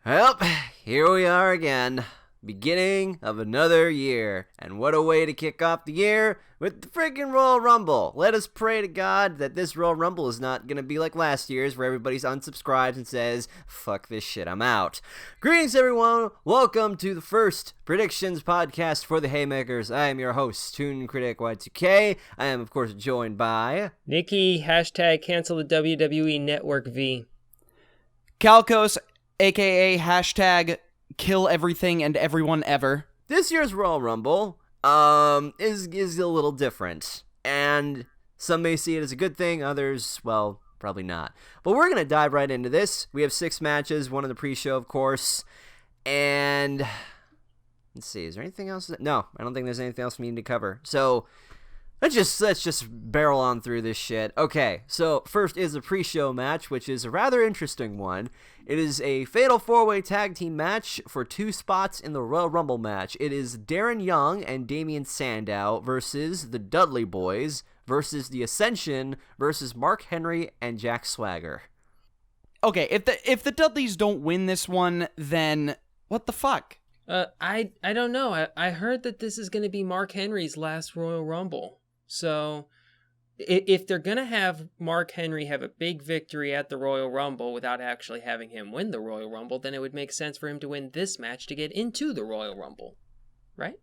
Well, here we are again, beginning of another year, and what a way to kick off the year with the freaking Royal Rumble. Let us pray to God that this Royal Rumble is not going to be like last year's, where everybody's unsubscribed and says, fuck this shit, I'm out. Greetings, everyone. Welcome to the first predictions podcast for the Haymakers. I am your host, Toon Critic Y2K. I am, of course, joined by Nikki, hashtag cancel the WWE Network V. Calcos, a.k.a. hashtag kill everything and everyone ever. This year's Royal Rumble is a little different, and some may see it as a good thing, others, well, probably not. But we're going to dive right into this. We have 6 matches, one in the pre-show, of course, and let's see, is there anything else? No, I don't think there's anything else we need to cover. So let's just barrel on through this shit. Okay, so first is a pre-show match, which is a rather interesting one. It is a fatal 4-way tag team match for 2 spots in the Royal Rumble match. It is Darren Young and Damian Sandow versus the Dudley Boys versus the Ascension versus Mark Henry and Jack Swagger. Okay, if the Dudleys don't win this one, then what the fuck? I don't know. I heard that this is going to be Mark Henry's last Royal Rumble. So if they're going to have Mark Henry have a big victory at the Royal Rumble without actually having him win the Royal Rumble, then it would make sense for him to win this match to get into the Royal Rumble, right?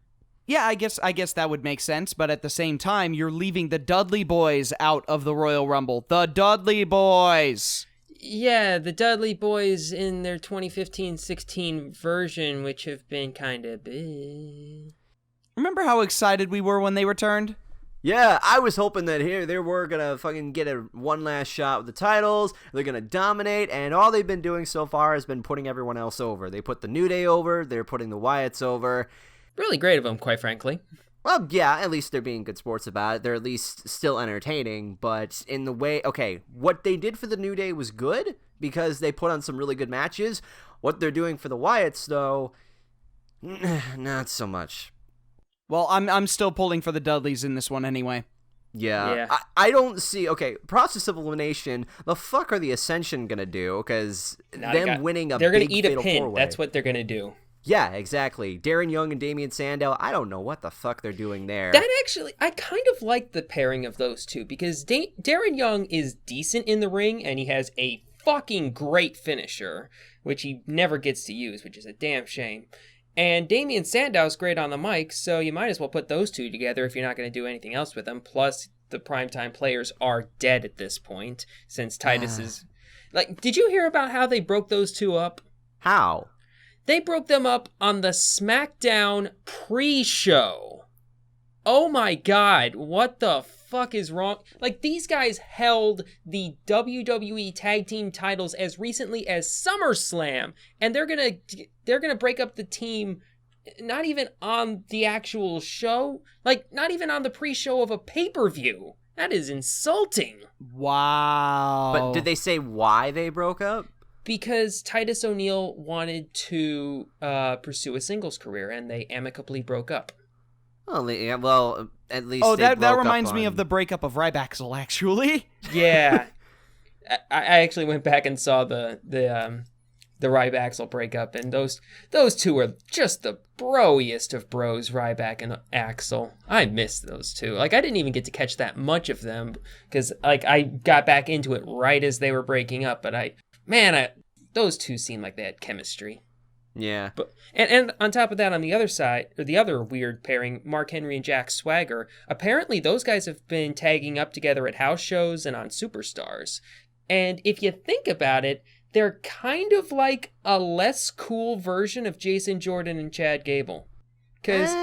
Yeah, I guess that would make sense, but at the same time, you're leaving the Dudley Boys out of the Royal Rumble. The Dudley Boys! Yeah, the Dudley Boys in their 2015-16 version, which have been kind of big. Remember how excited we were when they returned? Yeah, I was hoping that here they were going to fucking get one last shot with the titles. They're going to dominate, and all they've been doing so far has been putting everyone else over. They put the New Day over, they're putting the Wyatts over. Really great of them, quite frankly. Well, yeah, at least they're being good sports about it. They're at least still entertaining, but in the way, okay, what they did for the New Day was good because they put on some really good matches. What they're doing for the Wyatts, though, not so much. Well, I'm still pulling for the Dudleys in this one anyway. Yeah. I don't see, okay, process of elimination, the fuck are the Ascension gonna do? Because winning a they're big gonna eat a fatal pin. 4-way. That's what they're gonna do. Yeah, exactly. Darren Young and Damian Sandow, I don't know what the fuck they're doing there. That actually, I kind of like the pairing of those two because Darren Young is decent in the ring and he has a fucking great finisher, which he never gets to use, which is a damn shame. And Damian Sandow's great on the mic, so you might as well put those two together if you're not going to do anything else with them. Plus, the primetime players are dead at this point, since Titus is... Like, did you hear about how they broke those two up? How? They broke them up on the SmackDown pre-show. Oh my god, what the fuck is wrong? Like, these guys held the WWE Tag Team titles as recently as SummerSlam, and they're gonna break up the team not even on the actual show, like, not even on the pre-show of a pay-per-view. That is insulting. Wow. But did they say why they broke up? Because Titus O'Neil wanted to pursue a singles career, and they amicably broke up. Well, at least that reminds me of the breakup of Rybaxel, actually. Yeah. I actually went back and saw the Rybaxel breakup, and those two are just the broiest of bros, Ryback and Axel. I missed those two. Like, I didn't even get to catch that much of them, because, like, I got back into it right as they were breaking up, but those two seemed like they had chemistry. Yeah. But and on top of that, on the other side, or the other weird pairing, Mark Henry and Jack Swagger, apparently those guys have been tagging up together at house shows and on Superstars. And if you think about it, they're kind of like a less cool version of Jason Jordan and Chad Gable. Because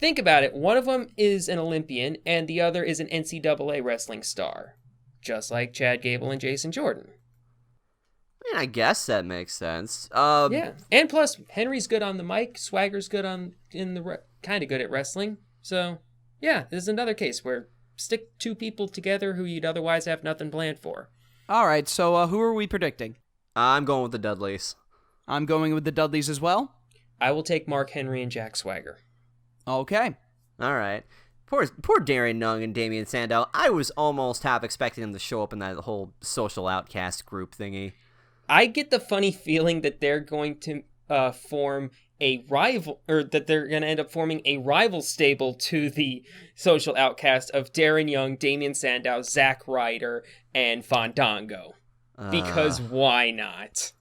think about it, one of them is an Olympian and the other is an NCAA wrestling star. Just like Chad Gable and Jason Jordan. I mean, I guess that makes sense. Yeah, and plus Henry's good on the mic, Swagger's good kind of good at wrestling. So, yeah, this is another case where stick two people together who you'd otherwise have nothing planned for. All right, so who are we predicting? I'm going with the Dudleys. I'm going with the Dudleys as well. I will take Mark Henry and Jack Swagger. Okay. All right. Poor Darren Young and Damian Sandow. I was almost half expecting them to show up in that whole social outcast group thingy. I get the funny feeling that they're going to form a rival, or that they're going to end up forming a rival stable to the Social Outcast of Darren Young, Damian Sandow, Zack Ryder, and Fandango. Because why not?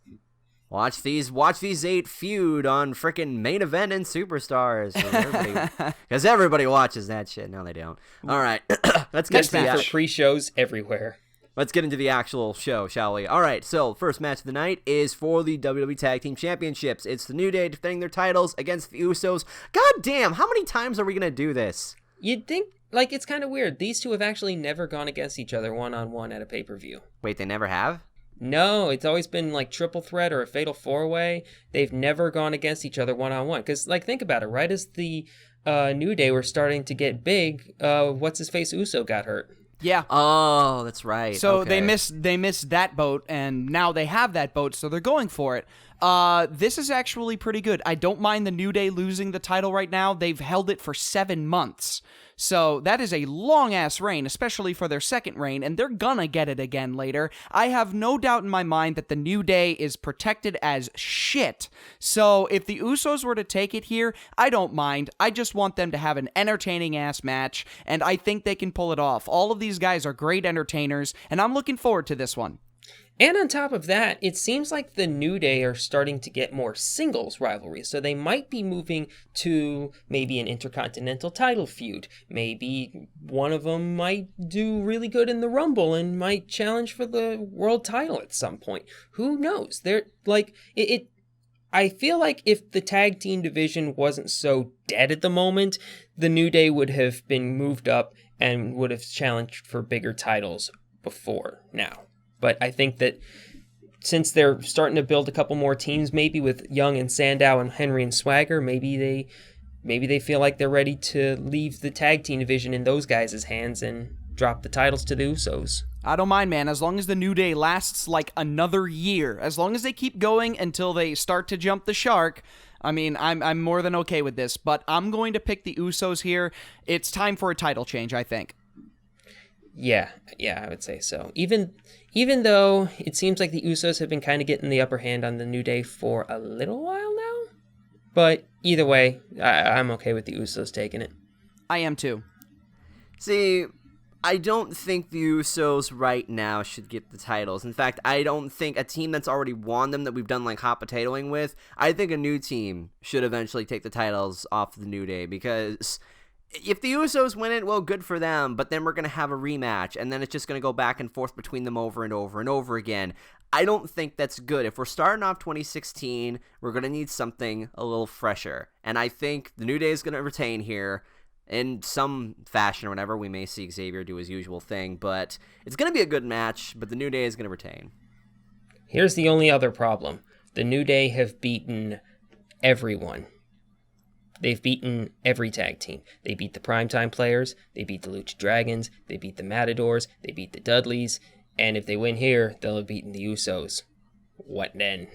Watch these 8 feud on frickin' Main Event and Superstars. Because everybody watches that shit. No, they don't. All right, let's get for pre-shows everywhere. Let's get into the actual show, shall we? All right, so first match of the night is for the WWE Tag Team Championships. It's the New Day defending their titles against the Usos. God damn, how many times are we going to do this? You'd think, like, it's kind of weird. These two have actually never gone against each other one-on-one at a pay-per-view. Wait, they never have? No, it's always been, like, triple threat or a fatal four-way. They've never gone against each other one-on-one. Because, like, think about it. Right as the New Day were starting to get big, what's-his-face Uso got hurt. Yeah. Oh, that's right. So okay. they missed that boat, and now they have that boat, so they're going for it. This is actually pretty good. I don't mind the New Day losing the title right now. They've held it for 7 months. So that is a long-ass reign, especially for their second reign, and they're gonna get it again later. I have no doubt in my mind that the New Day is protected as shit. So if the Usos were to take it here, I don't mind. I just want them to have an entertaining-ass match, and I think they can pull it off. All of these guys are great entertainers, and I'm looking forward to this one. And on top of that, it seems like the New Day are starting to get more singles rivalries, so they might be moving to maybe an intercontinental title feud. Maybe one of them might do really good in the Rumble and might challenge for the world title at some point. Who knows? They're like I feel like if the tag team division wasn't so dead at the moment, the New Day would have been moved up and would have challenged for bigger titles before now. But I think that since they're starting to build a couple more teams, maybe with Young and Sandow and Henry and Swagger, maybe they feel like they're ready to leave the tag team division in those guys' hands and drop the titles to the Usos. I don't mind, man, as long as the New Day lasts like another year. As long as they keep going until they start to jump the shark. I mean, I'm more than okay with this, but I'm going to pick the Usos here. It's time for a title change, I think. Yeah, I would say so. Even though it seems like the Usos have been kind of getting the upper hand on the New Day for a little while now. But either way, I'm okay with the Usos taking it. I am too. See, I don't think the Usos right now should get the titles. In fact, I don't think a team that's already won them that we've done like hot potatoing with, I think a new team should eventually take the titles off the New Day, because if the Usos win it, well, good for them, but then we're going to have a rematch, and then it's just going to go back and forth between them over and over and over again. I don't think that's good. If we're starting off 2016, we're going to need something a little fresher, and I think the New Day is going to retain here in some fashion or whatever. We may see Xavier do his usual thing, but it's going to be a good match, but the New Day is going to retain. Here's the only other problem. The New Day have beaten everyone. They've beaten every tag team. They beat the Primetime Players, they beat the Lucha Dragons, they beat the Matadors, they beat the Dudleys, and if they win here, they'll have beaten the Usos. What then?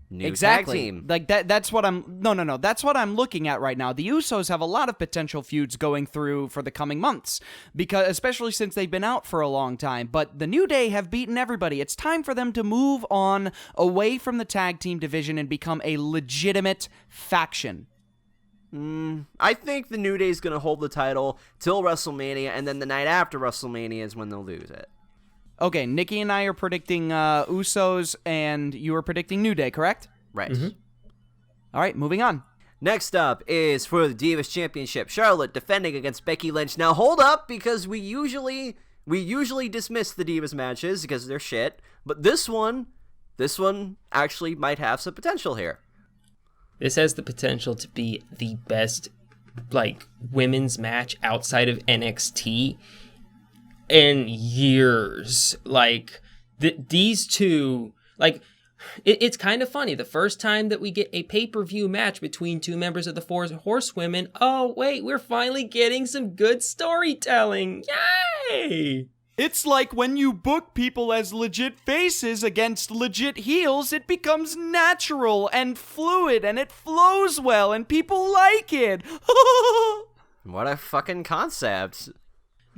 New exactly. tag team. Like that's what I'm that's what I'm looking at right now. The Usos have a lot of potential feuds going through for the coming months, because especially since they've been out for a long time, but the New Day have beaten everybody. It's time for them to move on away from the tag team division and become a legitimate faction. I think the New Day is going to hold the title till WrestleMania, and then the night after WrestleMania is when they'll lose it. Okay, Nikki and I are predicting Usos, and you are predicting New Day, correct? Right. Mm-hmm. All right, moving on. Next up is for the Divas Championship, Charlotte defending against Becky Lynch. Now hold up, because we usually dismiss the Divas matches because they're shit, but this one actually might have some potential here. This has the potential to be the best, like, women's match outside of NXT in years. Like, these two, like, it's kind of funny. The first time that we get a pay-per-view match between two members of the Four Horsewomen, oh, wait, we're finally getting some good storytelling. Yay! It's like when you book people as legit faces against legit heels, it becomes natural and fluid and it flows well and people like it. What a fucking concept.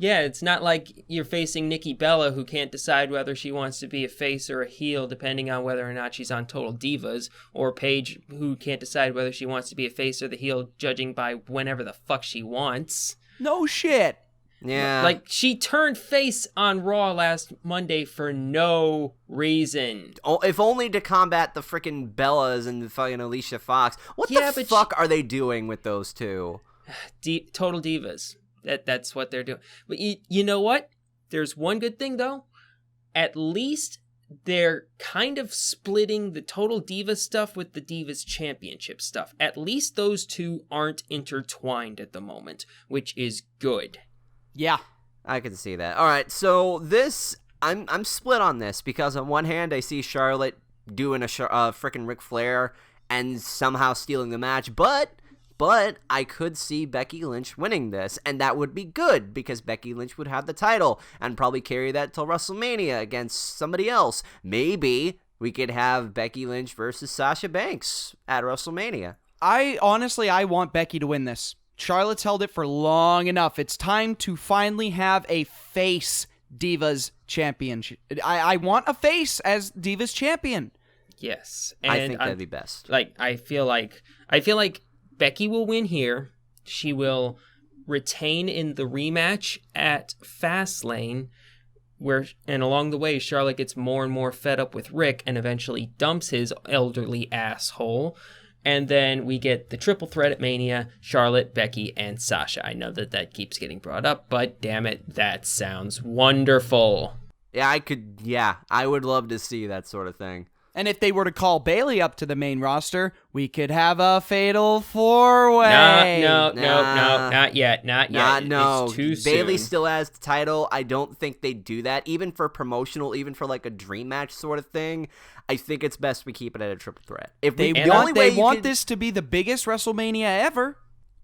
Yeah, it's not like you're facing Nikki Bella, who can't decide whether she wants to be a face or a heel, depending on whether or not she's on Total Divas, or Paige, who can't decide whether she wants to be a face or the heel, judging by whenever the fuck she wants. No shit. Yeah. Like, she turned face on Raw last Monday for no reason. If only to combat the freaking Bellas and the fucking Alicia Fox. What Yeah, the but fuck are they doing with those two? Total Divas. That's what they're doing. But you know what? There's one good thing, though. At least they're kind of splitting the Total Divas stuff with the Divas Championship stuff. At least those two aren't intertwined at the moment, which is good. Yeah. I can see that. All right, so this I'm split on this because on one hand I see Charlotte doing a freaking Ric Flair and somehow stealing the match, but I could see Becky Lynch winning this, and that would be good because Becky Lynch would have the title and probably carry that till WrestleMania against somebody else. Maybe we could have Becky Lynch versus Sasha Banks at WrestleMania. I want Becky to win this. Charlotte's held it for long enough. It's time to finally have a face Divas championship. I want a face as Divas champion. Yes. And I think that'd be best. Like, I feel like Becky will win here. She will retain in the rematch at Fastlane, and along the way, Charlotte gets more and more fed up with Rick and eventually dumps his elderly asshole. And then we get the triple threat at Mania, Charlotte, Becky, and Sasha. I know that keeps getting brought up, but damn it, that sounds wonderful. Yeah, I would love to see that sort of thing. And if they were to call Bayley up to the main roster, we could have a fatal four-way. No, not yet. No, it's too Bayley soon. still has the title. I don't think they do that, even for promotional, even for like a dream match sort of thing. I think it's best we keep it at a triple threat. If They want this to be the biggest WrestleMania ever.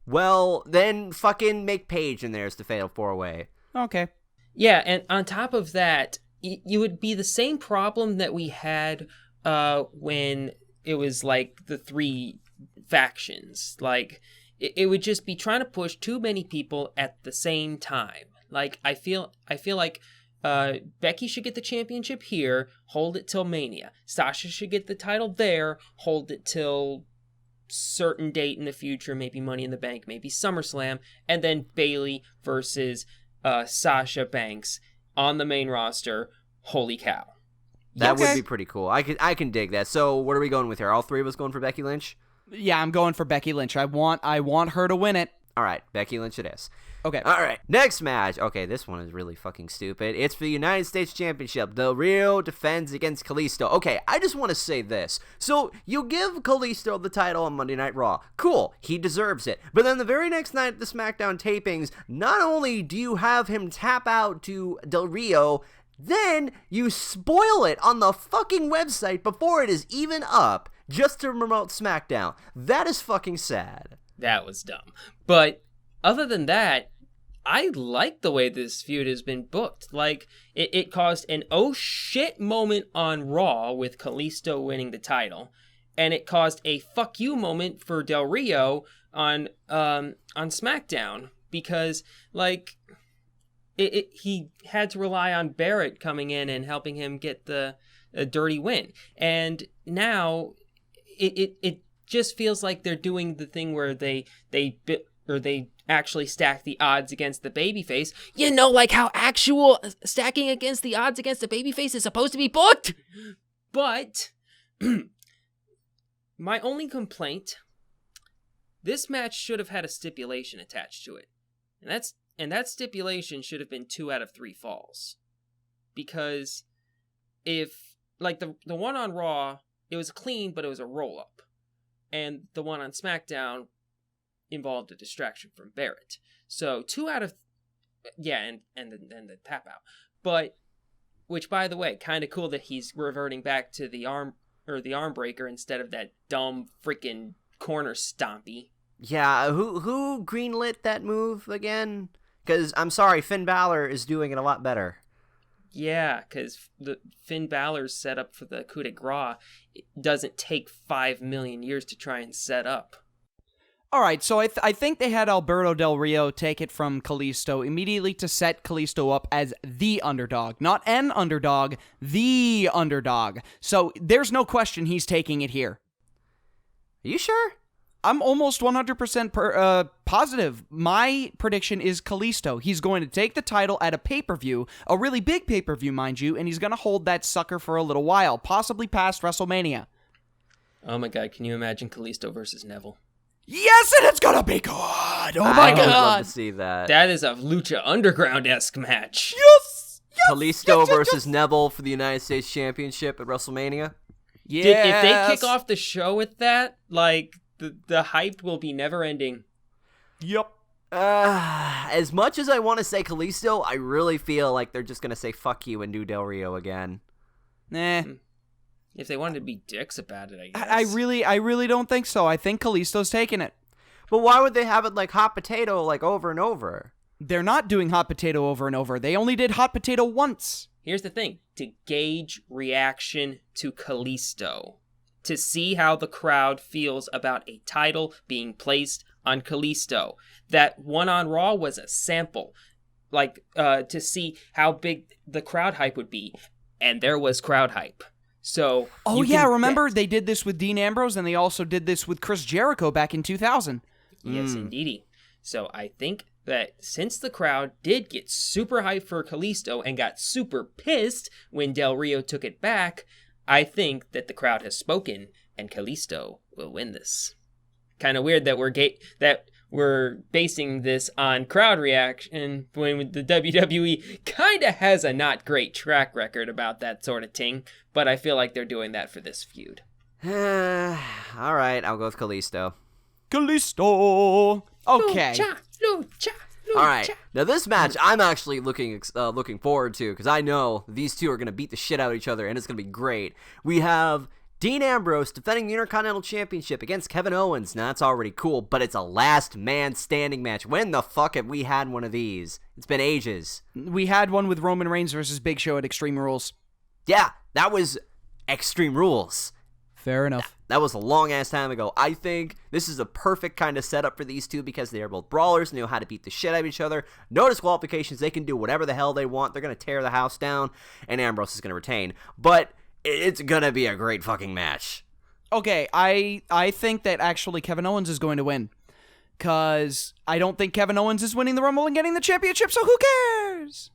Well, then fucking make Paige in there as the fatal four-way. Okay. Yeah, and on top of that, you would be the same problem that we had when it was like the three factions. Like, it would just be trying to push too many people at the same time. Like, I feel like Becky should get the championship here, hold it till Mania. Sasha should get the title there, hold it till certain date in the future, maybe Money in the Bank, maybe SummerSlam, and then Bayley versus Sasha Banks on the main roster. Holy cow. That would be pretty cool. I can dig that. So what are we going with here? All three of us going for Becky Lynch? Yeah, I'm going for Becky Lynch. I want her to win it. All right, Becky Lynch it is. Okay. All right, next match. Okay, this one is really fucking stupid. It's for the United States Championship. Del Rio defends against Kalisto. Okay, I just want to say this. So, you give Kalisto the title on Monday Night Raw. Cool, he deserves it. But then the very next night at the SmackDown tapings, not only do you have him tap out to Del Rio, then you spoil it on the fucking website before it is even up just to promote SmackDown. That is fucking sad. That was dumb. But other than that, I like the way this feud has been booked. Like, it caused an oh shit moment on Raw with Kalisto winning the title, and it caused a fuck you moment for Del Rio on SmackDown because, like, he had to rely on Barrett coming in and helping him get a dirty win, and now it just feels like they're doing the thing where they actually stack the odds against the babyface. You know, like how actual stacking against the odds against the babyface is supposed to be booked. But my only complaint, this match should have had a stipulation attached to it. And that stipulation should have been 2 out of 3 falls. Because if, like, the one on Raw, it was clean, but it was a roll-up. And the one on SmackDown involved a distraction from Barrett. So 2 out of... Yeah, and the tap out. But, which, by the way, kind of cool that he's reverting back to the arm breaker instead of that dumb freaking corner stompy. Yeah, who greenlit that move again? Because, I'm sorry, Finn Balor is doing it a lot better. Yeah, because the Finn Balor's set up for the coup de grace. It doesn't take 5 million years to try and set up. All right, so I think they had Alberto Del Rio take it from Kalisto immediately to set Kalisto up as the underdog. Not an underdog, the underdog. So there's no question he's taking it here. Are you sure? I'm almost 100% positive. My prediction is Kalisto. He's going to take the title at a pay-per-view, a really big pay-per-view, mind you, and he's going to hold that sucker for a little while, possibly past WrestleMania. Oh my god, can you imagine Kalisto versus Neville? Yes, and it's gonna be good. Oh my I would love god. to see that. That is a Lucha Underground-esque match. Yes. Kalisto versus Neville for the United States Championship at WrestleMania. Yes. If they kick off the show with that, like, the hype will be never-ending. Yep. As much as I want to say Kalisto, I really feel like they're just gonna say fuck you and do Del Rio again. Nah. If they wanted to be dicks about it, I guess. I really don't think so. I think Kalisto's taking it. But why would they have it like hot potato like over and over? They're not doing hot potato over and over. They only did hot potato once. Here's the thing. To gauge reaction to Kalisto. To see how the crowd feels about a title being placed on Kalisto. That one on Raw was a sample. Like, to see how big the crowd hype would be. And there was crowd hype. So, remember they did this with Dean Ambrose and they also did this with Chris Jericho back in 2000. Yes, indeedy. So I think that since the crowd did get super hyped for Kalisto and got super pissed when Del Rio took it back, I think that the crowd has spoken and Kalisto will win this. Kind of weird that we're basing this on crowd reaction when the WWE kind of has a not great track record about that sort of thing, but I feel like they're doing that for this feud. All right, I'll go with Kalisto. Kalisto. Okay. Lucha. All right, now this match I'm actually looking forward to because I know these two are going to beat the shit out of each other and it's going to be great. We have Dean Ambrose defending the Intercontinental Championship against Kevin Owens. Now, that's already cool, but it's a last man standing match. When the fuck have we had one of these? It's been ages. We had one with Roman Reigns versus Big Show at Extreme Rules. Yeah, that was Extreme Rules. Fair enough. That was a long-ass time ago. I think this is a perfect kind of setup for these two because they are both brawlers, know how to beat the shit out of each other. No disqualifications. They can do whatever the hell they want. They're going to tear the house down, and Ambrose is going to retain. But it's going to be a great fucking match. Okay, I think that actually Kevin Owens is going to win. Because I don't think Kevin Owens is winning the Rumble and getting the championship, so who cares?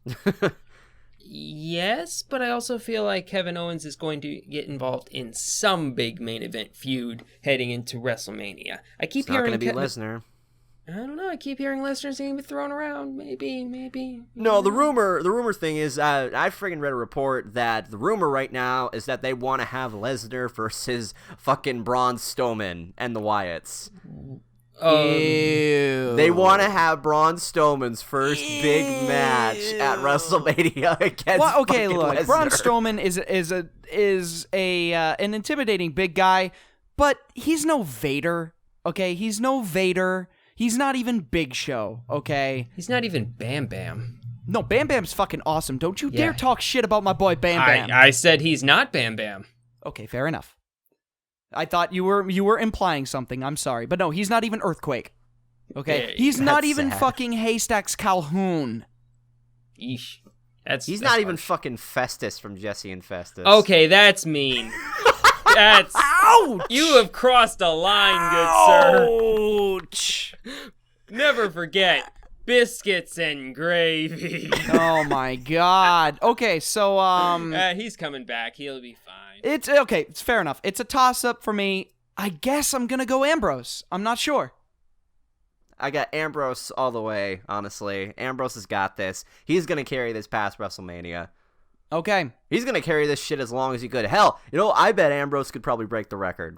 Yes, but I also feel like Kevin Owens is going to get involved in some big main event feud heading into WrestleMania. I keep It's not hearing going to be Lesnar. I don't know. I keep hearing Lesnar's going to be thrown around. Maybe. No, the rumor thing is, I friggin' read a report that the rumor right now is that they want to have Lesnar versus fucking Braun Strowman and the Wyatts. Ew. They want to have Braun Strowman's first big match at WrestleMania against fucking Lesnar. Braun Strowman is an intimidating big guy, but he's no Vader. Okay, he's no Vader. He's not even Big Show, okay? He's not even Bam Bam. No, Bam Bam's fucking awesome. Don't you dare talk shit about my boy Bam Bam. I said he's not Bam Bam. Okay, fair enough. I thought you were implying something. I'm sorry. But no, he's not even Earthquake. Okay? Yeah, he's not that's even sad. fucking Haystacks Calhoun. Eesh. He's not even fucking Festus from Jesse and Festus. Okay, that's mean. That's... Ouch! You have crossed a line, good sir. Ouch! Never forget, biscuits and gravy. Oh my god. Okay, so He's coming back. He'll be fine. it's okay, it's fair enough. It's a toss-up for me. I guess I'm gonna go Ambrose. I'm not sure. I got Ambrose all the way, honestly. Ambrose has got this. He's going to carry this past WrestleMania. Okay. He's going to carry this shit as long as he could. Hell, I bet Ambrose could probably break the record.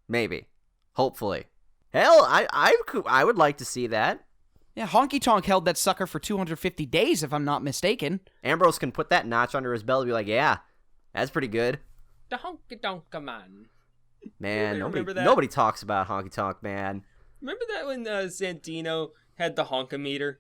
Maybe. Hopefully. Hell, I would like to see that. Yeah, Honky Tonk held that sucker for 250 days, if I'm not mistaken. Ambrose can put that notch under his belt and be like, yeah, that's pretty good. The honky tonk man. Man, Remember that? nobody talks about Honky Tonk Man. Remember that when Santino had the honkometer?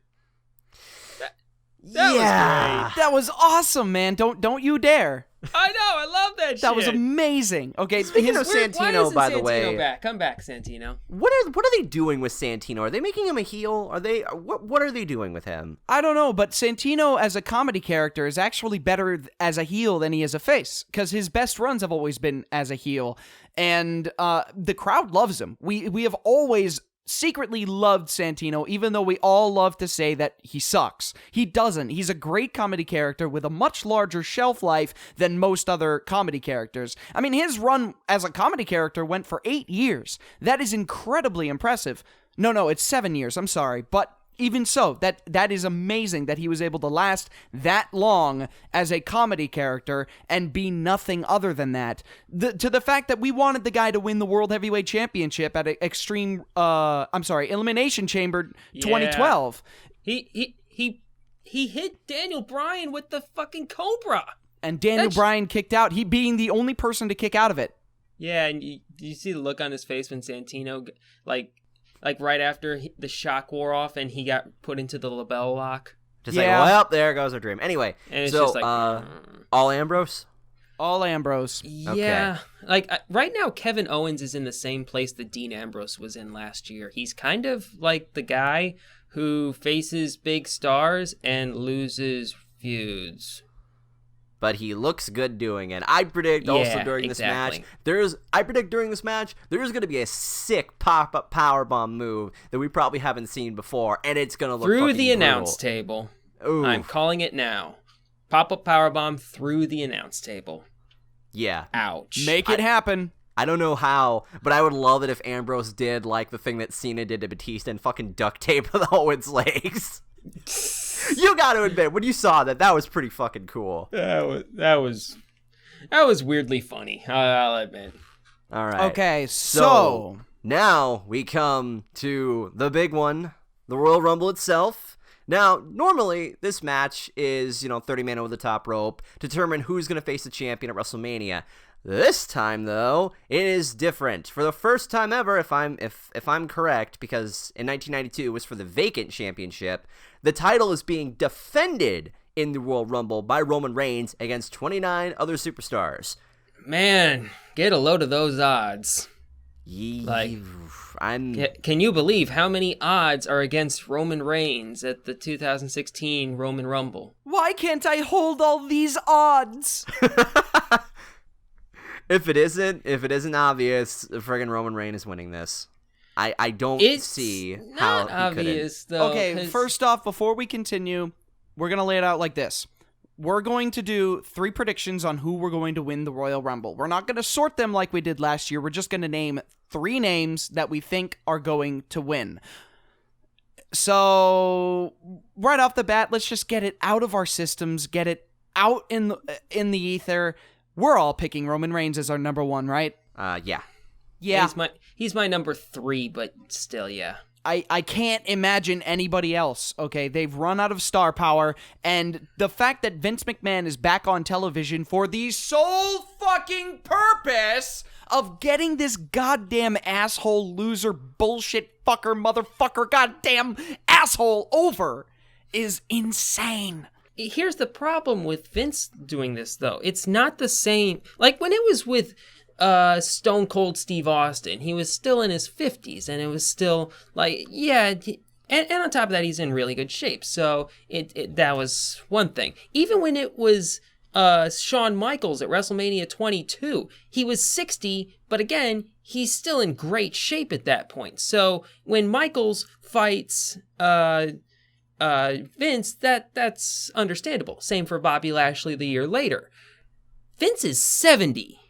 That was great. That was awesome, man. Don't you dare. I know, I love that shit. That was amazing. Okay, Speaking of Santino, why isn't by the Santino way, back? Come back, Santino. what are they doing with Santino? Are they making him a heel? Are they what are they doing with him? I don't know, but Santino as a comedy character is actually better as a heel than he is a face, because his best runs have always been as a heel, and the crowd loves him. We have always secretly loved Santino, even though we all love to say that he sucks. He doesn't. He's a great comedy character with a much larger shelf life than most other comedy characters. I mean, his run as a comedy character went for 8 years. That is incredibly impressive. No, it's 7 years. I'm sorry. But even so, that is amazing that he was able to last that long as a comedy character and be nothing other than that. To the fact that we wanted the guy to win the World Heavyweight Championship at Elimination Chamber 2012. He hit Daniel Bryan with the fucking Cobra. And Daniel Bryan kicked out, he being the only person to kick out of it. Yeah, and you see the look on his face when Santino, like right after the shock wore off and he got put into the label lock. Just like, well, there goes our dream. Anyway, and it's so just like, all Ambrose? All Ambrose. Yeah. Like, right now, Kevin Owens is in the same place that Dean Ambrose was in last year. He's kind of like the guy who faces big stars and loses feuds. But he looks good doing it. I predict also during this match, there's going to be a sick pop-up powerbomb move that we probably haven't seen before, and it's going to look through the brutal. announce table. Ooh. I'm calling it now. Pop-up powerbomb through the announce table. Yeah. Ouch. Make it happen. I don't know how, but I would love it if Ambrose did like the thing that Cena did to Batista and fucking duct tape Owens' legs. You got to admit, when you saw that was pretty fucking cool. That was weirdly funny. I'll admit. All right. Okay, so now we come to the big one, the Royal Rumble itself. Now, normally this match is 30 man over the top rope, determine who's going to face the champion at WrestleMania. This time, though, it is different. For the first time ever, if I'm correct, because in 1992 it was for the vacant championship, the title is being defended in the Royal Rumble by Roman Reigns against 29 other superstars. Man, get a load of those odds. Can you believe how many odds are against Roman Reigns at the 2016 Roman Rumble? Why can't I hold all these odds? If it isn't obvious, friggin' Roman Reigns is winning this. I don't see how not obvious couldn't. though. Okay, first off, before we continue, we're gonna lay it out like this. We're going to do 3 predictions on who we're going to win the Royal Rumble. We're not going to sort them like we did last year. We're just going to name 3 names that we think are going to win. So, right off the bat, let's just get it out of our systems, get it out in the ether. We're all picking Roman Reigns as our number 1, right? Yeah. Yeah. He's my number 3, but still, yeah. I can't imagine anybody else, okay? They've run out of star power, and the fact that Vince McMahon is back on television for the sole fucking purpose of getting this goddamn asshole, loser, bullshit, fucker, motherfucker, goddamn asshole over is insane. Here's the problem with Vince doing this, though. It's not the same. Like, when it was with Stone Cold Steve Austin, he was still in his 50s, and it was still like, yeah, and on top of that, he's in really good shape, so that was one thing. Even when it was Shawn Michaels at WrestleMania 22, he was 60, but again, he's still in great shape at that point. So when Michaels fights Vince, that's understandable. Same for Bobby Lashley the year later. Vince is 70.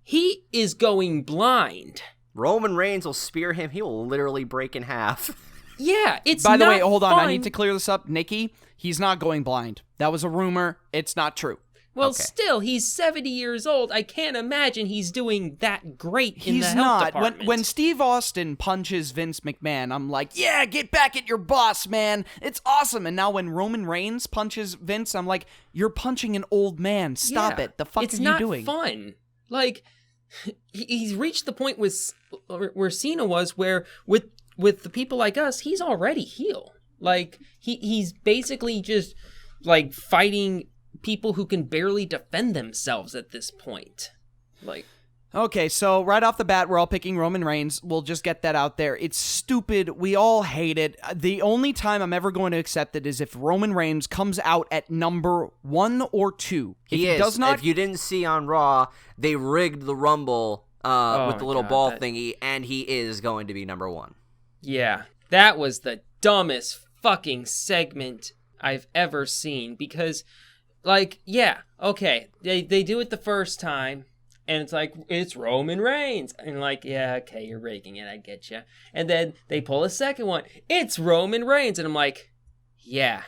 He is going blind. Roman Reigns will spear him. He will literally break in half. Yeah, it's By the not way, hold on. fun. I need to clear this up. Nikki, he's not going blind. That was a rumor. It's not true. Well, Okay. still, he's 70 years old. I can't imagine he's doing that great in He's the health not. department. When Steve Austin punches Vince McMahon, I'm like, yeah, get back at your boss, man. It's awesome. And now when Roman Reigns punches Vince, I'm like, you're punching an old man. Stop Yeah, it. The fuck it's are you not doing? fun. Like, he's reached the point where Cena was, where with the people like us, he's already heel. Like, he's basically just like fighting people who can barely defend themselves at this point. Like, okay, so right off the bat, we're all picking Roman Reigns. We'll just get that out there. It's stupid. We all hate it. The only time I'm ever going to accept it is if Roman Reigns comes out at number 1 or 2. If He is. does not, If you didn't see on Raw, they rigged the Rumble with the little ball thingy, and he is going to be number 1. yeah, that was the dumbest fucking segment I've ever seen because, like, yeah, okay, they do it the first time, and it's like, it's Roman Reigns, and like, yeah, okay, you're rigging it, I get you. And then they pull a second one, it's Roman Reigns, and I'm like, yeah,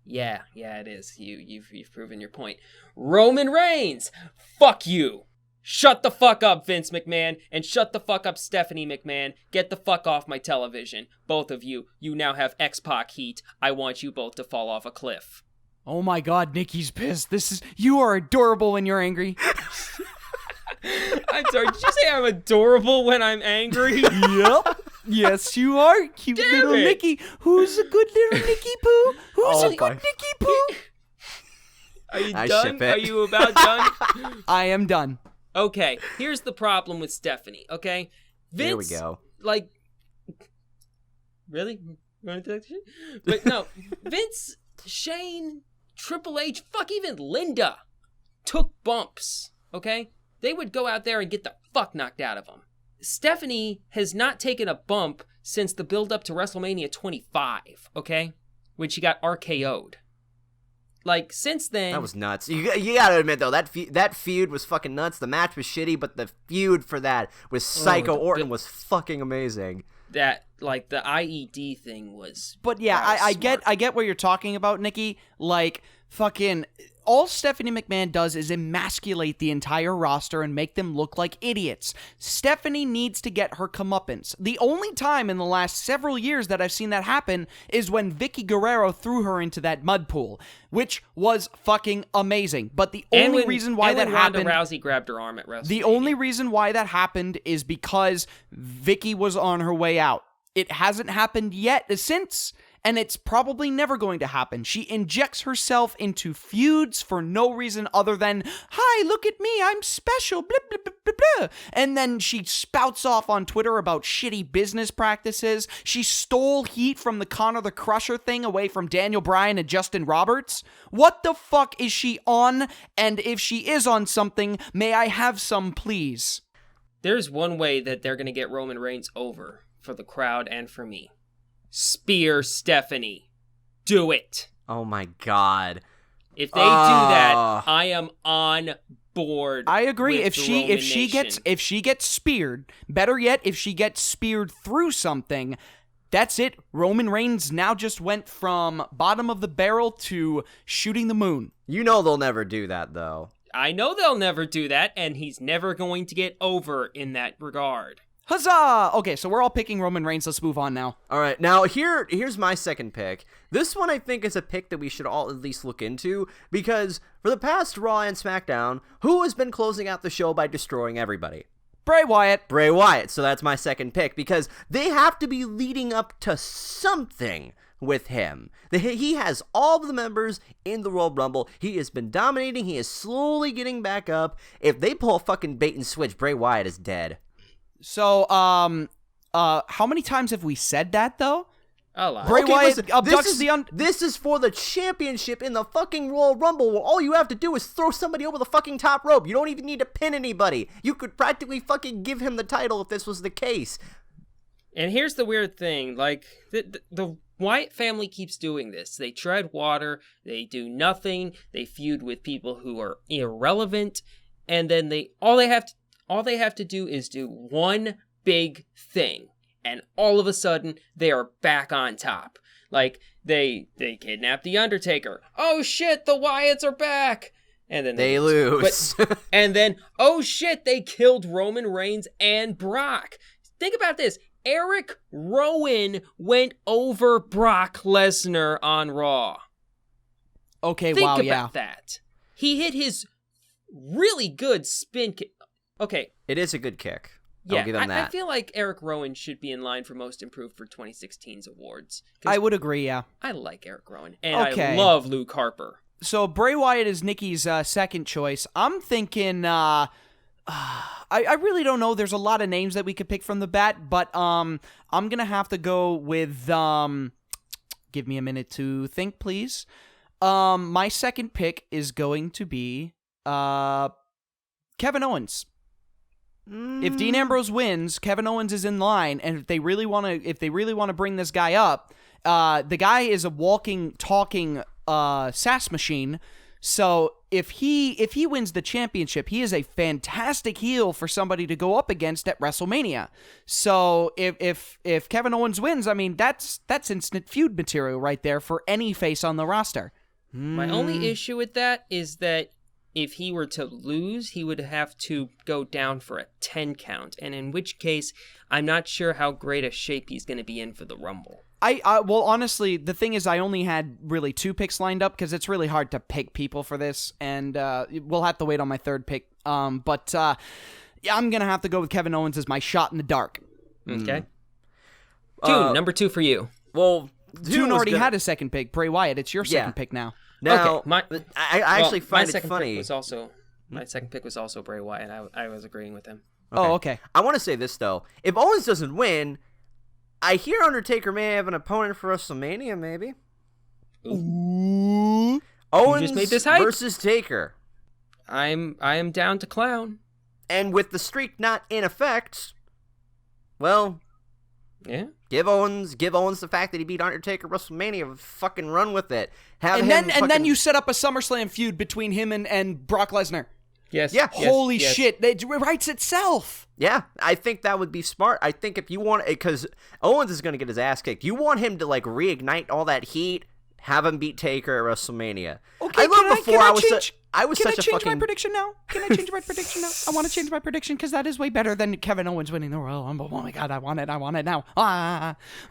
it is. You've proven your point. Roman Reigns, fuck you. Shut the fuck up, Vince McMahon, and shut the fuck up, Stephanie McMahon. Get the fuck off my television. Both of you. You now have X-Pac heat. I want you both to fall off a cliff. oh my God, Nikki's pissed. You are adorable when you're angry. I'm sorry, did you say I'm adorable when I'm angry? Yep. Yes, you are. Cute Damn little it. Nikki. Who's a good little Nikki Poo? Who's a Okay. good Nikki Poo? Are you I done? ship it. Are you about done? I am done. Okay, here's the problem with Stephanie, okay? Vince, Here we go. like, really? You want to talk shit? But no, Vince, Shane, Triple H, fuck even Linda, took bumps, okay? They would go out there and get the fuck knocked out of them. Stephanie has not taken a bump since the build-up to WrestleMania 25, okay? When she got RKO'd. Like, since then... That was nuts. You gotta admit, though, that feud was fucking nuts. The match was shitty, but the feud for that with Psycho Orton was fucking amazing. That, like, the IED thing was... But yeah, I get what you're talking about, Nikki. Like, fucking... All Stephanie McMahon does is emasculate the entire roster and make them look like idiots. Stephanie needs to get her comeuppance. The only time in the last several years that I've seen that happen is when Vicky Guerrero threw her into that mud pool, which was fucking amazing. But the only reason why that happened... Ronda Rousey grabbed her arm at WrestleMania. The only reason why that happened is because Vicky was on her way out. It hasn't happened yet since... and it's probably never going to happen. She injects herself into feuds for no reason other than, hi, look at me, I'm special, blah, blah, blah, blah, blah. And then she spouts off on Twitter about shitty business practices. She stole heat from the Conor the Crusher thing away from Daniel Bryan and Justin Roberts. What the fuck is she on? And if she is on something, may I have some, please? There's one way that they're going to get Roman Reigns over for the crowd and for me. Spear Stephanie. Do it. Oh my God. If they do that, I am on board. I agree. with If the she Roman gets speared, better yet, if she gets speared through something, that's it. Roman Reigns now just went from bottom of the barrel to shooting the moon. You know they'll never do that, though. I know they'll never do that, and he's never going to get over in that regard. Huzzah! Okay, so we're all picking Roman Reigns. Let's move on now. All right, now here's my second pick. This one I think is a pick that we should all at least look into, because for the past Raw and SmackDown, who has been closing out the show by destroying everybody? Bray Wyatt. Bray Wyatt. So that's my second pick, because they have to be leading up to something with him. He has all of the members in the Royal Rumble. He has been dominating. He is slowly getting back up. If they pull a fucking bait and switch, Bray Wyatt is dead. So, how many times have we said that, though? A lot. Bray Wyatt listen, abducts this is for the championship in the fucking Royal Rumble, where all you have to do is throw somebody over the fucking top rope. You don't even need to pin anybody. You could practically fucking give him the title if this was the case. And here's the weird thing, like, the Wyatt family keeps doing this. They tread water, they do nothing, they feud with people who are irrelevant, and then all they have to do is do one big thing, and all of a sudden, they are back on top. Like, they kidnap The Undertaker. Oh shit, the Wyatts are back! And then they lose. And then, oh shit, they killed Roman Reigns and Brock. Think about this. Eric Rowan went over Brock Lesnar on Raw. Okay, Think wow, about yeah. that. He hit his really good spin kick. Okay. It is a good kick. Yeah, give him that. I feel like Eric Rowan should be in line for Most Improved for 2016's awards. I would agree, yeah. I like Eric Rowan, and Okay. I love Luke Harper. So Bray Wyatt is Nikki's second choice. I'm thinking, I really don't know. There's a lot of names that we could pick from the bat, but I'm going to have to go with, give me a minute to think, please. My second pick is going to be Kevin Owens. If Dean Ambrose wins, Kevin Owens is in line, and if they really want to bring this guy up, the guy is a walking, talking sass machine. So if he wins the championship, he is a fantastic heel for somebody to go up against at WrestleMania. So if Kevin Owens wins, I mean that's instant feud material right there for any face on the roster. My only issue with that is that if he were to lose, he would have to go down for a 10 count, and in which case, I'm not sure how great a shape he's going to be in for the Rumble. Well, honestly, the thing is I only had really 2 picks lined up because it's really hard to pick people for this, and we'll have to wait on my third pick. But yeah, I'm going to have to go with Kevin Owens as my shot in the dark. Okay. Number 2 for you. Well, Dune already had a second pick. Bray Wyatt, it's your second pick now. Now, okay, I actually find it funny. My second pick was also Bray Wyatt. I was agreeing with him. Okay. Oh, okay. I want to say this, though. If Owens doesn't win, I hear Undertaker may have an opponent for WrestleMania, maybe. Ooh. Owens just made this hype. versus Taker. I am down to clown. And with the streak not in effect, well, Yeah. give Owens the fact that he beat Undertaker at WrestleMania. Fucking run with it. And then you set up a SummerSlam feud between him and Brock Lesnar. Yes. Yeah. Holy shit. It writes itself. Yeah, I think that would be smart. I think if you want, because Owens is going to get his ass kicked. You want him to like reignite all that heat, have him beat Taker at WrestleMania. Okay, I was such a change fucking... my prediction now? Can I change my prediction now? I want to change my prediction because that is way better than Kevin Owens winning the Royal Rumble. Oh my god, I want it now.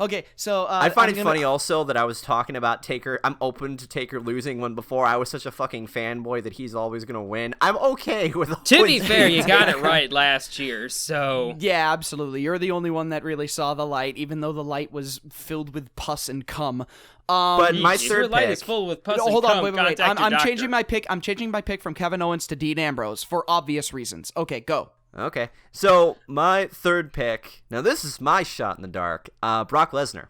Okay, so I find it funny also that I was talking about Taker. I'm open to Taker losing when before I was such a fucking fanboy that he's always going to win. I'm okay with Owens. To be fair, you got it right last year, so... Yeah, absolutely. You're the only one that really saw the light, even though the light was filled with pus and cum. But my if third your light pick... is full with pus No, and hold cum, on, wait. contact your I'm doctor. changing my pick. I'm changing my pick from Kevin Owens to Dean Ambrose for obvious reasons. Okay, go. Okay, so my third pick... Now this is my shot in the dark. Brock Lesnar.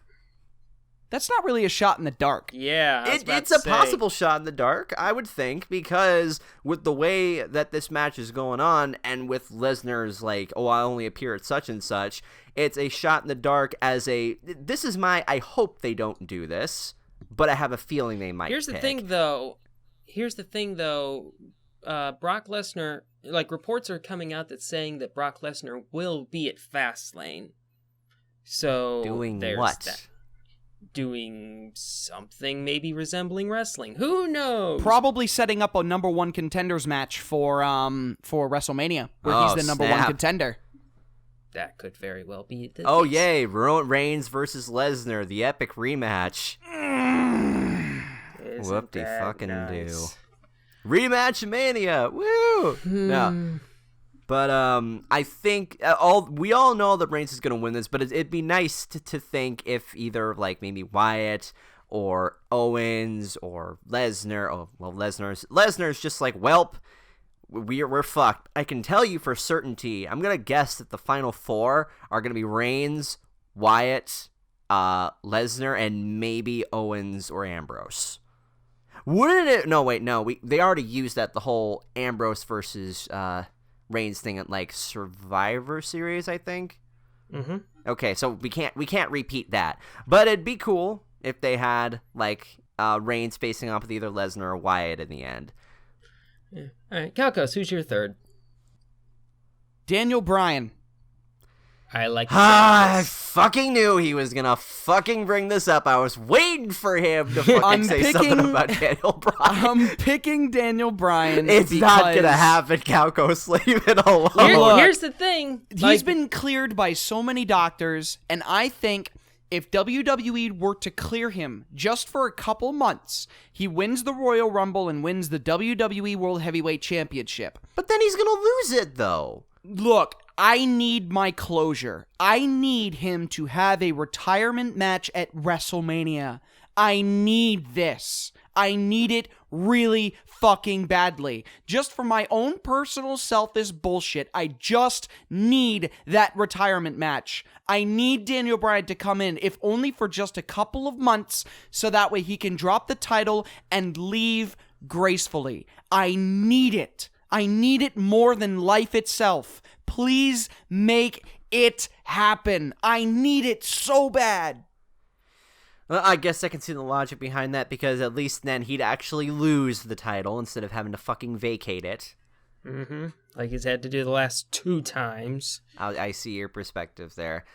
That's not really a shot in the dark. Yeah, It's a possible shot in the dark, I would think, because with the way that this match is going on, and with Lesnar's like, oh, I only appear at such and such, it's a shot in the dark as a, this is my, I hope they don't do this, but I have a feeling they might. Here's the thing, though, Brock Lesnar, like, reports are coming out that's saying that Brock Lesnar will be at Fastlane. So, doing there's what? that. Doing something maybe resembling wrestling. Who knows? Probably setting up a number 1 contenders match for WrestleMania, where he's the number 1 contender. That could very well be the Oh, case. yay, Reigns versus Lesnar, the epic rematch. Whoop-de fucking do. Rematch mania! Woo! No. But I think we all know that Reigns is going to win this, but it'd be nice to think if either like maybe Wyatt or Owens or Lesnar. Oh well, Lesnar's just like, welp, we're fucked. I can tell you for certainty. I'm gonna guess that the final 4 are gonna be Reigns, Wyatt, Lesnar, and maybe Owens or Ambrose. Wouldn't it? No, wait, no. They already used that, the whole Ambrose versus Reigns thing at like Survivor Series, I think. Mm-hmm. Okay, so we can't repeat that, but it'd be cool if they had like Reigns facing off with either Lesnar or Wyatt in the end. Yeah. All right, Calcos, who's your third? Daniel Bryan. I like. I fucking knew he was gonna fucking bring this up. I was waiting for him to fucking say something about Daniel Bryan. I'm picking Daniel Bryan. It's not gonna happen, Calcos. Leave it alone. Here's the thing. He's been cleared by so many doctors, and I think if WWE were to clear him just for a couple months, he wins the Royal Rumble and wins the WWE World Heavyweight Championship. But then he's gonna lose it, though. Look, I need my closure. I need him to have a retirement match at WrestleMania. I need this. I need it really fucking badly. Just for my own personal selfish bullshit, I just need that retirement match. I need Daniel Bryan to come in, if only for just a couple of months, so that way he can drop the title and leave gracefully. I need it. I need it more than life itself. Please make it happen. I need it so bad. Well, I guess I can see the logic behind that, because at least then he'd actually lose the title instead of having to fucking vacate it. Mm-hmm. Like he's had to do the last 2 times. I see your perspective there.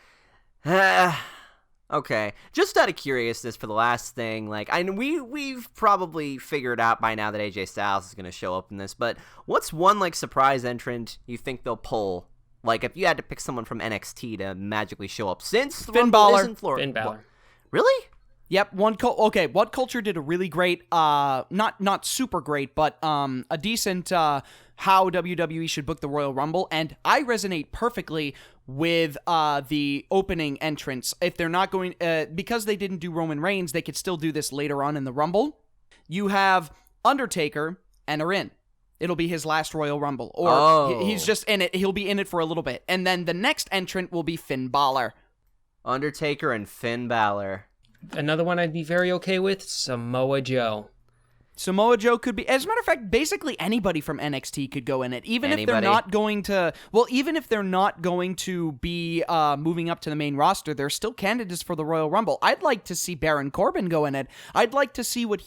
Okay, just out of curiousness for the last thing, like, we've probably figured out by now that AJ Styles is going to show up in this, but what's one, like, surprise entrant you think they'll pull? Like, if you had to pick someone from NXT to magically show up, since Finn Balor. Finn Balor. Really? Yep, What Culture did a really great, not super great, but a decent how WWE should book the Royal Rumble, and I resonate perfectly with the opening entrance. If they're not going, because they didn't do Roman Reigns, they could still do this later on in the Rumble. You have Undertaker enter in. It'll be his last Royal Rumble, or he's just in it. He'll be in it for a little bit, and then the next entrant will be Finn Balor. Undertaker and Finn Balor. Another one I'd be very okay with, Samoa Joe. Samoa Joe could be, as a matter of fact, basically anybody from NXT could go in it, even if they're Anybody? not going to, even if they're not going to be moving up to the main roster, they're still candidates for the Royal Rumble. I'd like to see Baron Corbin go in it. I'd like to see what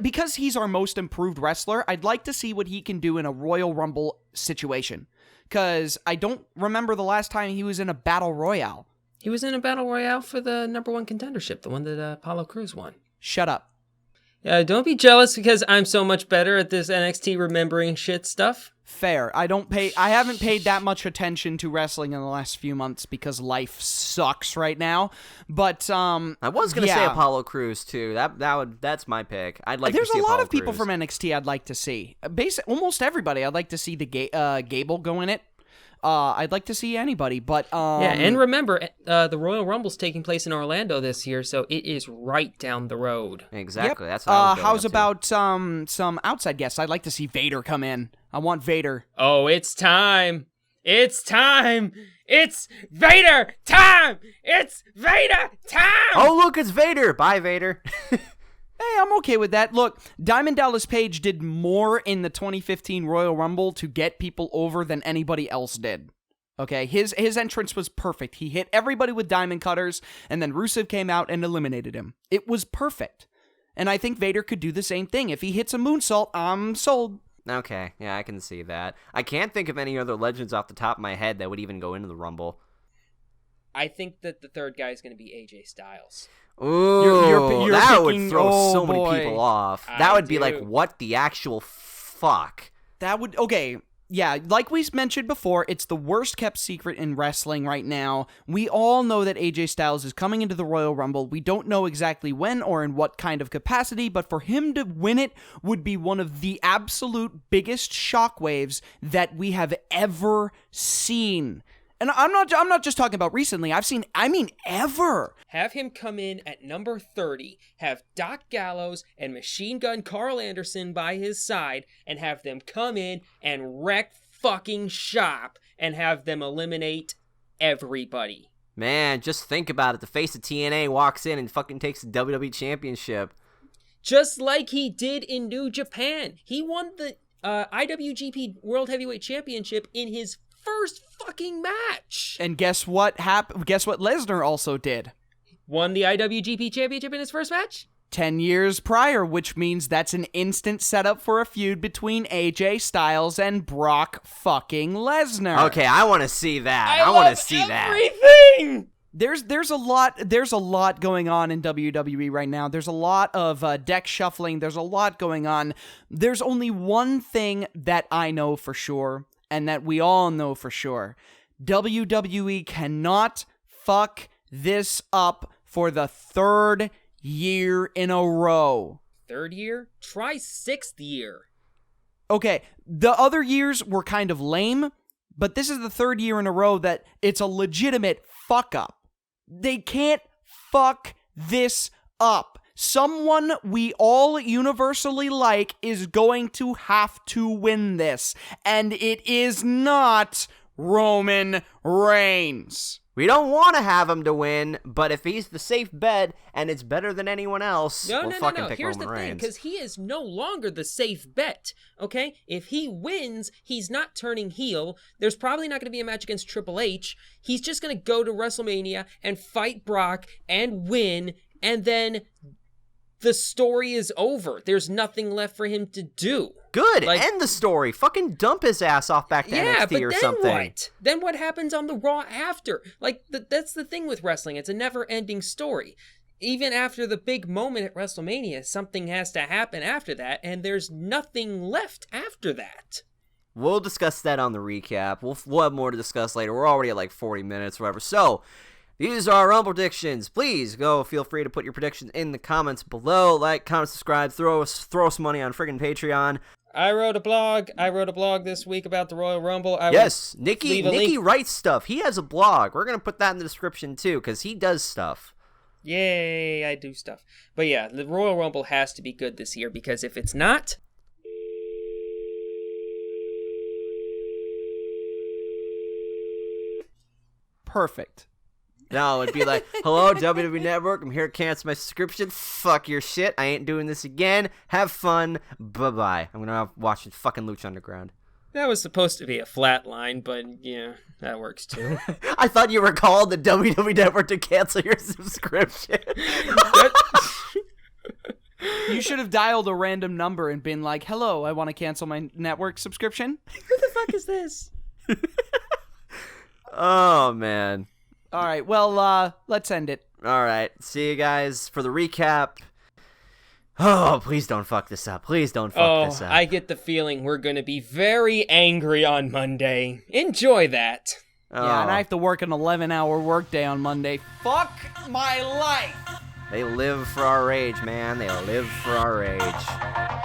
because he's our most improved wrestler, I'd like to see what he can do in a Royal Rumble situation, because I don't remember the last time he was in a Battle Royale. He was in a Battle Royale for the #1 contendership, the one that Apollo Crews won. Shut up. Don't be jealous because I'm so much better at this NXT remembering shit stuff. Fair. I haven't paid that much attention to wrestling in the last few months because life sucks right now. But I was gonna say Apollo Crews too. That's my pick. I'd like. There's to see a lot Apollo of people Crews. from NXT I'd like to see. Almost everybody. I'd like to see the Gable go in it. I'd like to see anybody, but and remember, the Royal Rumble's taking place in Orlando this year, so it is right down the road. Exactly. Yep. That's what I was how's up to. about some outside guests? I'd like to see Vader come in. I want Vader. Oh, it's time! It's time! It's Vader time! It's Vader time! Oh, look, it's Vader. Bye, Vader. Hey, I'm okay with that. Look, Diamond Dallas Page did more in the 2015 Royal Rumble to get people over than anybody else did. Okay, his entrance was perfect. He hit everybody with diamond cutters, and then Rusev came out and eliminated him. It was perfect. And I think Vader could do the same thing. If he hits a moonsault, I'm sold. Okay, yeah, I can see that. I can't think of any other legends off the top of my head that would even go into the Rumble. I think that the third guy is going to be AJ Styles. Ooh, you're that would picking- throw oh, so many boy. people off. I That would be do. like, what the actual fuck? That would, okay, yeah, like we mentioned before, it's the worst kept secret in wrestling right now. We all know that AJ Styles is coming into the Royal Rumble. We don't know exactly when or in what kind of capacity, but for him to win it would be one of the absolute biggest shockwaves that we have ever seen. And I'm not just talking about recently. I mean ever. Have him come in at number 30, have Doc Gallows and Machine Gun Carl Anderson by his side, and have them come in and wreck fucking shop and have them eliminate everybody. Man, just think about it. The face of TNA walks in and fucking takes the WWE Championship. Just like he did in New Japan. He won the IWGP World Heavyweight Championship in his first fucking match. And guess what Guess what Lesnar also did? Won the IWGP Championship in his first match? 10 years prior, which means that's an instant setup for a feud between AJ Styles and Brock fucking Lesnar. Okay, I want to see that. I love want to see that. everything! There's a lot going on in WWE right now. There's a lot of deck shuffling. There's a lot going on. There's only one thing that I know for sure, and that we all know for sure. WWE cannot fuck this up for the third year in a row. Third year? Try 6th year. Okay, the other years were kind of lame, but this is the third year in a row that it's a legitimate fuck up. They can't fuck this up. Someone we all universally like is going to have to win this, and it is not Roman Reigns. We don't want to have him to win, but if he's the safe bet and it's better than anyone else, we'll fucking pick Here's Roman the thing, Reigns. because he is no longer the safe bet, okay? If he wins, he's not turning heel. There's probably not going to be a match against Triple H. He's just going to go to WrestleMania and fight Brock and win, and then the story is over. There's nothing left for him to do. Good, end the story. Fucking dump his ass off back to NXT or something. What? Then what happens on the Raw after? Like, that's the thing with wrestling. It's a never-ending story. Even after the big moment at WrestleMania, something has to happen after that, and there's nothing left after that. We'll discuss that on the recap. We'll have more to discuss later. We're already at like 40 minutes or whatever. So, these are our Rumble predictions. Please feel free to put your predictions in the comments below. Like, comment, subscribe, throw us money on friggin' Patreon. I wrote a blog this week about the Royal Rumble. Nikki writes stuff. He has a blog. We're gonna put that in the description too, because he does stuff. Yay, I do stuff. But yeah, the Royal Rumble has to be good this year, because if it's not, perfect. No, it'd be like, hello, WWE Network, I'm here to cancel my subscription. Fuck your shit. I ain't doing this again. Have fun. Bye-bye. I'm gonna watch fucking Lucha Underground. that was supposed to be a flat line, but yeah, that works too. I thought you were calling the WWE Network to cancel your subscription. You should have dialed a random number and been like, hello, I want to cancel my network subscription. Who the fuck is this? Oh, man. All right, well, let's end it. All right, see you guys for the recap. Oh, please don't fuck this up. Please don't fuck this up. I get the feeling we're going to be very angry on Monday. Enjoy that. Yeah, and I have to work an 11-hour workday on Monday. Fuck my life! They live for our rage, man. They live for our rage.